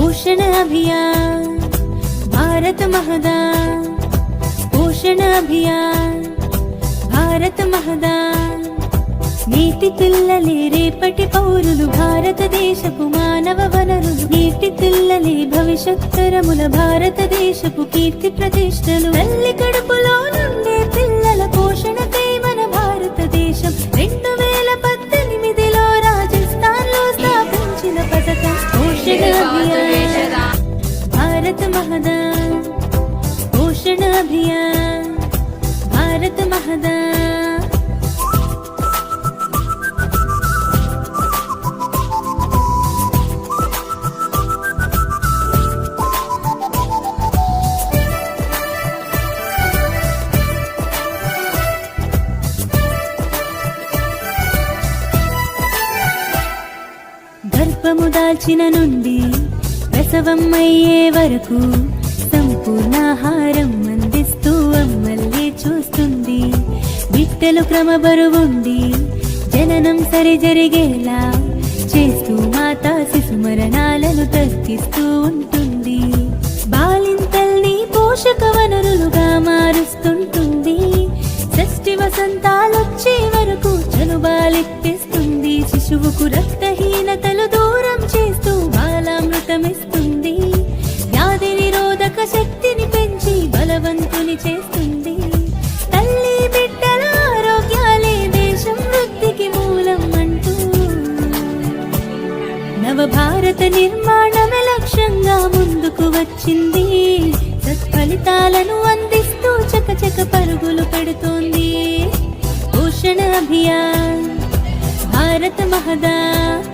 पोषण अभियान भारत महदान, पोषण अभियान भारत महदान। నీటి పిల్లలే రేపటి పౌరులు, భారతదేశపు మానవ వనరులు, నీటి పిల్లలే భవిష్యత్తరముల భారతదేశపు కీర్తి ప్రతిష్టలు। తల్లి కడుపులో నుండే పిల్లల పోషణకై మన భారతదేశం 2018లో రాజస్థాన్లో స్థాపించిన పథకం పోషణ అభియాన్ భారత మహదాన్, పోషణ అభియాన్ భారత మహదాన్। గర్భము దాల్చిన నుండి ప్రసవం అయ్యే వరకు సంపూర్ణాహారం అందిస్తూ అమ్మల్ని చూస్తుంది। బిడ్డలు క్రమబరువుండి జననం సరి జరిగేలా చేస్తూ మాతా శిశు మరణాలను తగ్గిస్తూ ఉంటుంది। బాలింతల్ని పోషక వనరులుగా మారుస్తుంటుంది। షష్ఠి వసంతాలొచ్చే వరకు చనుబాలెత్తిస్తుంది। శిశువుకు రక్తహీనతలు దూరం చేస్తూ బాలామృతమిస్తుంది। వ్యాధి నిరోధక శక్తిని పెంచి బలవంతుని చేస్తుంది। తల్లి బిడ్డల ఆరోగ్యాలే దేశం వృద్ధికి మూలం అంటూ నవభారత నిర్మాణమే లక్ష్యంగా ముందుకు వచ్చింది। సత్ఫలితాలను అందిస్తూ చకచక పరుగులు పెడుతోంది। పోషణ అభియాన్ భారత మహదాన్,